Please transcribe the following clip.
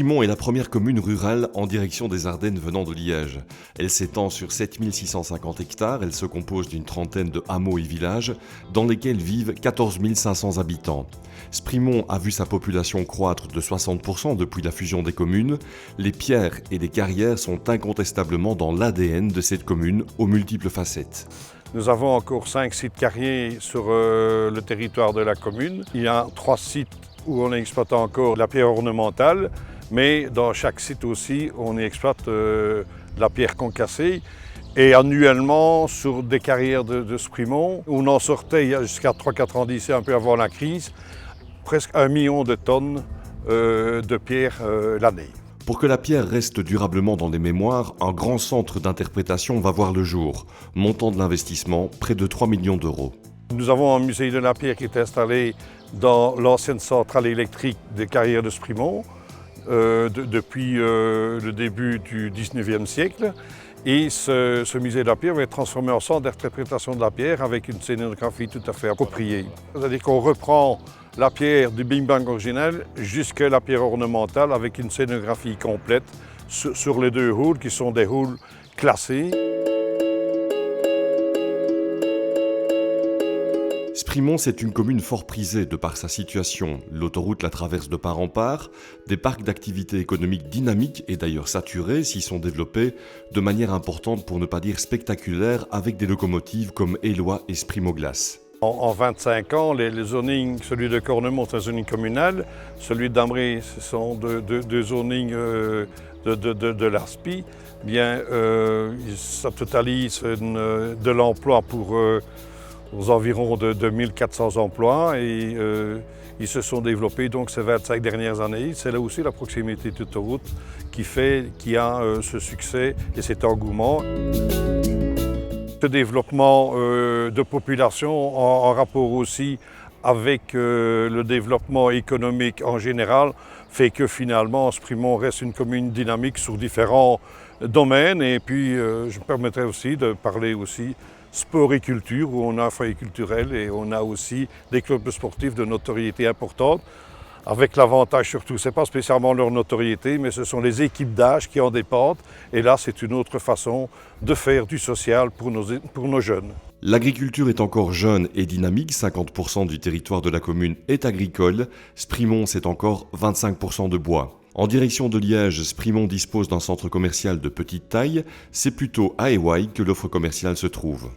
Sprimont est la première commune rurale en direction des Ardennes venant de Liège. Elle s'étend sur 7650 hectares, elle se compose d'une trentaine de hameaux et villages dans lesquels vivent 14 500 habitants. Sprimont a vu sa population croître de 60% depuis la fusion des communes. Les pierres et les carrières sont incontestablement dans l'ADN de cette commune aux multiples facettes. Nous avons encore 5 sites carriers sur le territoire de la commune. Il y a 3 sites où on exploite encore la pierre ornementale, mais dans chaque site aussi, on exploite la pierre concassée. Et annuellement, sur des carrières de Sprimont, on en sortait jusqu'à 3-4 ans d'ici, un peu avant la crise, presque 1 million de tonnes de pierre l'année. Pour que la pierre reste durablement dans les mémoires, un grand centre d'interprétation va voir le jour. Montant de l'investissement, près de 3 millions d'euros. Nous avons un musée de la pierre qui est installé dans l'ancienne centrale électrique des carrières de Sprimont depuis le début du 19e siècle. Et ce musée de la pierre va être transformé en centre d'interprétation de la pierre avec une scénographie tout à fait appropriée. C'est-à-dire qu'on reprend la pierre du Bing Bang original jusqu'à la pierre ornementale avec une scénographie complète sur les 2 halls qui sont des halls classés. Sprimont, c'est une commune fort prisée de par sa situation. L'autoroute la traverse de part en part. Des parcs d'activités économiques dynamiques et d'ailleurs saturés s'y sont développés de manière importante pour ne pas dire spectaculaire avec des locomotives comme Éloy et Sprimoglace. En 25 ans, les zonings, celui de Cornemont, c'est un zoning communal, celui d'Ambré, ce sont deux zonings de l'ASPI. Bien, ça totalise de l'emploi pour aux environs de 1400 emplois et ils se sont développés donc ces 25 dernières années. C'est là aussi la proximité de l'autoroute qui a ce succès et cet engouement. Ce développement de population en rapport aussi avec le développement économique en général fait que finalement Sprimont reste une commune dynamique sur différents domaines. Et puis je me permettrai aussi de parler aussi sport et culture, où on a un foyer culturel et on a aussi des clubs sportifs de notoriété importante. Avec l'avantage surtout, ce n'est pas spécialement leur notoriété, mais ce sont les équipes d'âge qui en dépendent. Et là, c'est une autre façon de faire du social pour nos jeunes. L'agriculture est encore jeune et dynamique, 50% du territoire de la commune est agricole. Sprimont, c'est encore 25% de bois. En direction de Liège, Sprimont dispose d'un centre commercial de petite taille. C'est plutôt à Éloy que l'offre commerciale se trouve.